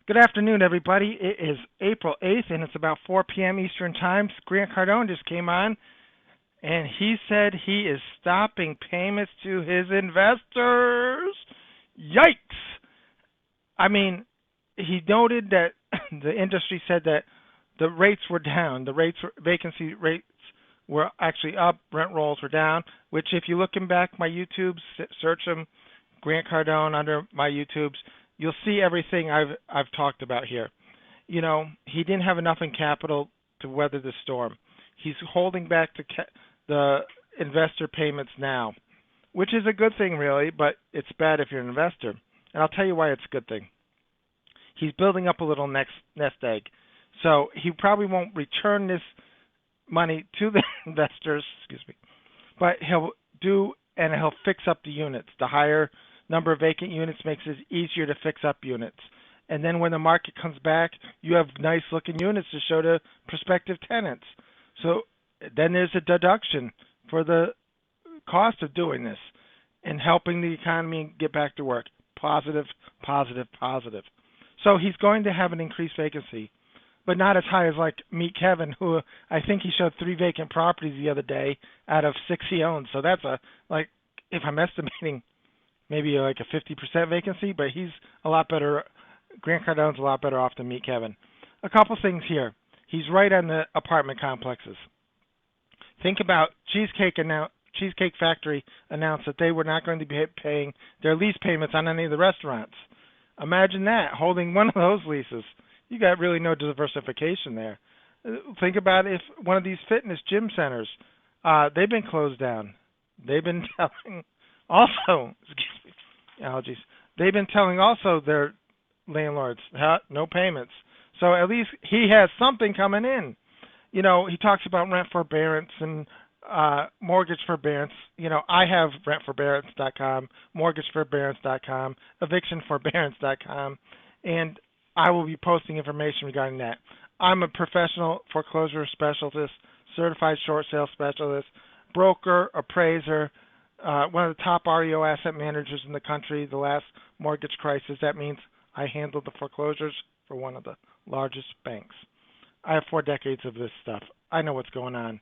Good afternoon, everybody. It is April 8th, and it's about 4 p.m. Eastern Time. Grant Cardone just came on, and he said he is stopping payments to his investors. Yikes! I mean, he noted that the industry said that the rates were down. Vacancy rates were actually up. Rent rolls were down, which if you looking back my YouTubes, search them, Grant Cardone under my YouTubes, you'll see everything I've talked about here. You know, he didn't have enough in capital to weather the storm. He's holding back the investor payments now, which is a good thing really, but it's bad if you're an investor. And I'll tell you why it's a good thing. He's building up a little nest egg. So he probably won't return this money to the investors, but he'll fix up the units. The higher number of vacant units makes it easier to fix up units. And then when the market comes back, you have nice looking units to show to prospective tenants. So then there's a deduction for the cost of doing this and helping the economy get back to work. Positive, positive, positive. So he's going to have an increased vacancy, but not as high as like Meet Kevin, who I think he showed 3 vacant properties the other day out of 6 he owns. So that's if I'm estimating, maybe like a 50% vacancy, but he's a lot better. Grant Cardone's a lot better off than Meet Kevin. A couple things here. He's right on the apartment complexes. Think about Cheesecake Factory announced that they were not going to be paying their lease payments on any of the restaurants. Imagine that, holding one of those leases. You got really no diversification there. Think about if one of these fitness gym centers, they've been closed down. They've been telling also, allergies. They've been telling also their landlords, no payments. So at least he has something coming in. You know, he talks about rent forbearance and mortgage forbearance. You know, I have rentforbearance.com, mortgageforbearance.com, evictionforbearance.com, and I will be posting information regarding that. I'm a professional foreclosure specialist, certified short sale specialist, broker, appraiser, one of the top REO asset managers in the country. The last mortgage crisis, that means I handled the foreclosures for one of the largest banks. I have 4 decades of this stuff. I know what's going on.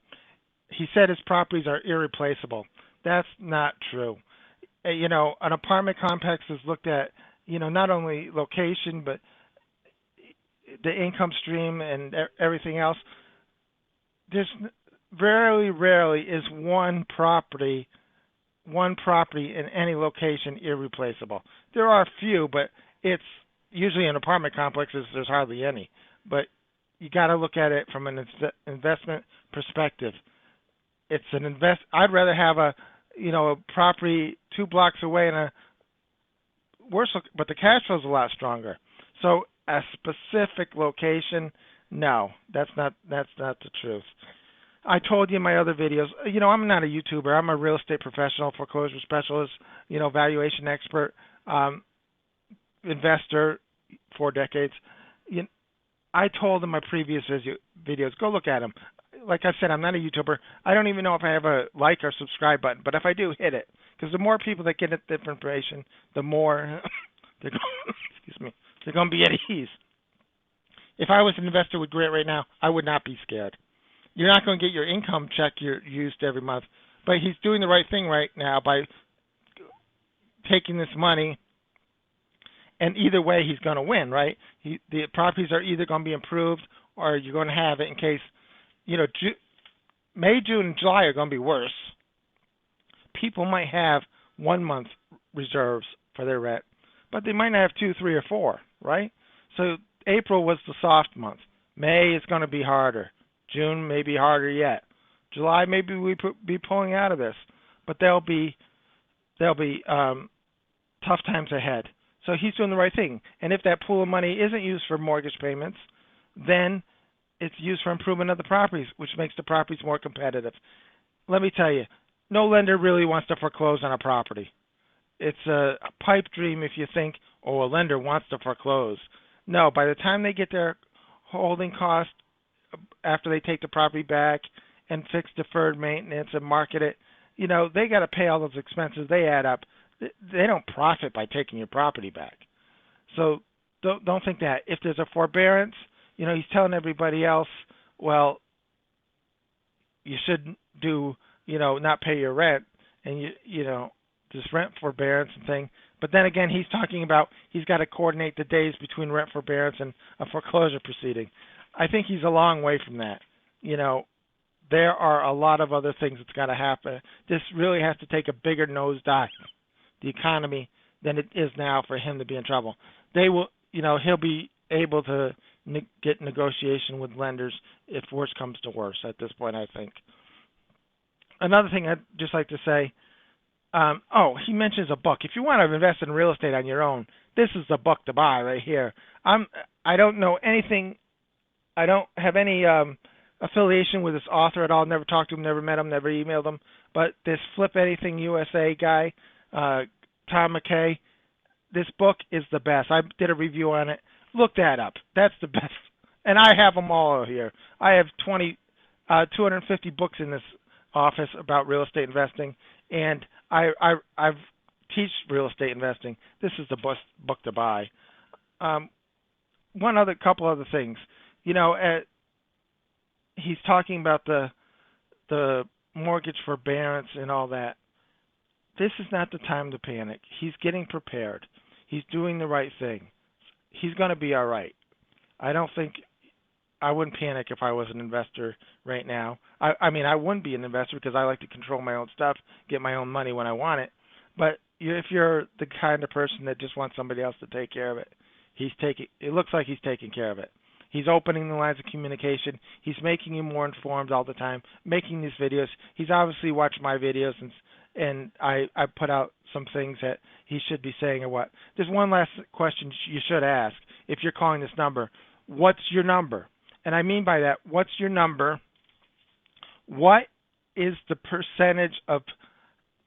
He said his properties are irreplaceable. That's not true. You know, an apartment complex is looked at, you know, not only location, but the income stream and everything else. There's very rarely is one property in any location irreplaceable. There are a few, but it's usually in apartment complexes there's hardly any. But you got to look at it from an investment perspective. It's an I'd rather have a property 2 blocks away in a worse, but the cash flow is a lot stronger. So a specific location, no, that's not the truth. I told you in my other videos, you know, I'm not a YouTuber. I'm a real estate professional, foreclosure specialist, you know, valuation expert, investor, 4 decades. I told in my previous videos, go look at them. Like I said, I'm not a YouTuber. I don't even know if I have a like or subscribe button, but if I do, hit it. Because the more people that get the information, the more they're going to be at ease. If I was an investor with Grant right now, I would not be scared. You're not going to get your income check you're used every month, but he's doing the right thing right now by taking this money, and either way he's going to win, right? The properties are either going to be improved or you're going to have it in case, you know, May, June, and July are going to be worse. People might have 1 month reserves for their rent, but they might not have 2, 3, or 4, right? So April was the soft month. May is going to be harder. June may be harder yet. July maybe we be pulling out of this, but there'll be tough times ahead. So he's doing the right thing. And if that pool of money isn't used for mortgage payments, then it's used for improvement of the properties, which makes the properties more competitive. Let me tell you, no lender really wants to foreclose on a property. It's a pipe dream if you think, oh, a lender wants to foreclose. No, by the time they get their holding cost after they take the property back and fix deferred maintenance and market it, you know, they got to pay all those expenses. They add up. They don't profit by taking your property back. So don't think that. If there's a forbearance, he's telling everybody else, well, you shouldn't do, not pay your rent, and this rent forbearance and thing. But then again, he's talking about he's got to coordinate the days between rent forbearance and a foreclosure proceeding. I think he's a long way from that. There are a lot of other things that's got to happen. This really has to take a bigger nosedive, the economy, than it is now for him to be in trouble. They will, he'll be able to get negotiation with lenders if worse comes to worse at this point, I think. Another thing I'd just like to say, he mentions a book. If you want to invest in real estate on your own, this is the book to buy right here. I don't know anything. I don't have any affiliation with this author at all. Never talked to him, never met him, never emailed him. But this Flip Anything USA guy, Tom McKay, this book is the best. I did a review on it. Look that up. That's the best. And I have them all here. I have 250 books in this office about real estate investing, and I've teach real estate investing. This is the best book to buy. Couple other things. He's talking about the mortgage forbearance and all that. This is not the time to panic. He's getting prepared. He's doing the right thing. He's going to be all right. I wouldn't panic if I was an investor right now. I mean, I wouldn't be an investor because I like to control my own stuff, get my own money when I want it. But if you're the kind of person that just wants somebody else to take care of it, it looks like he's taking care of it. He's opening the lines of communication. He's making you more informed all the time, making these videos. He's obviously watched my videos, and I put out some things that he should be saying or what. There's one last question you should ask if you're calling this number. What's your number? And I mean by that, what's your number? What is the percentage of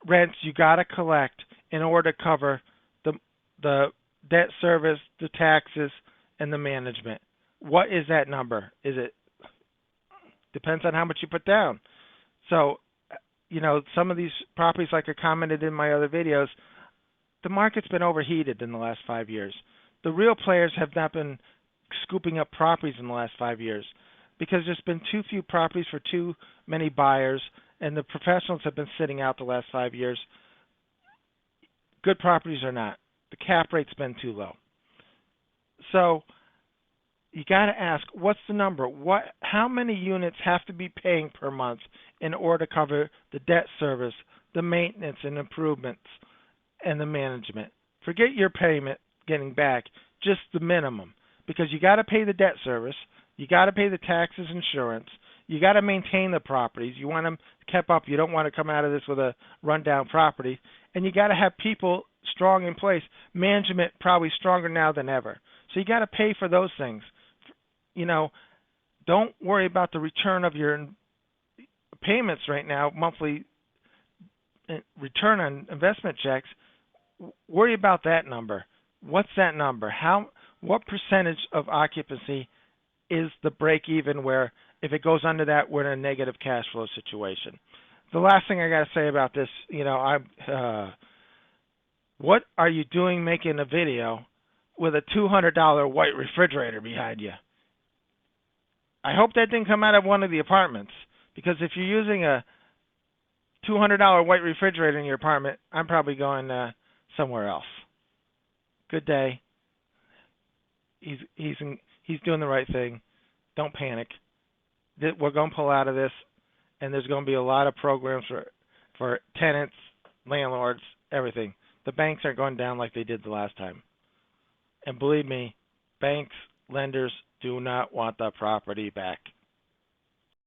rents you got to collect in order to cover the debt service, the taxes, and the management? What is that number? Depends on how much you put down. So, some of these properties, like I commented in my other videos, the market's been overheated in the last 5 years. The real players have not been scooping up properties in the last 5 years because there's been too few properties for too many buyers, and the professionals have been sitting out the last 5 years. Good properties are not. The cap rate's been too low. So you got to ask, what's the number? How many units have to be paying per month in order to cover the debt service, the maintenance and improvements, and the management? Forget your payment getting back, just the minimum. Because you got to pay the debt service, you got to pay the taxes, insurance, you got to maintain the properties. You want them kept up. You don't want to come out of this with a rundown property. And you got to have people strong in place. Management probably stronger now than ever. So you got to pay for those things. Don't worry about the return of your payments right now, monthly return on investment checks. Worry about that number. What's that number? What percentage of occupancy is the break even where if it goes under that, we're in a negative cash flow situation? The last thing I got to say about this, what are you doing making a video with a $200 white refrigerator behind you? I hope that didn't come out of one of the apartments, because if you're using a $200 white refrigerator in your apartment, I'm probably going somewhere else. Good day. He's doing the right thing. Don't panic. We're going to pull out of this, and there's going to be a lot of programs for tenants, landlords, everything. The banks aren't going down like they did the last time. And believe me, banks, lenders do not want the property back.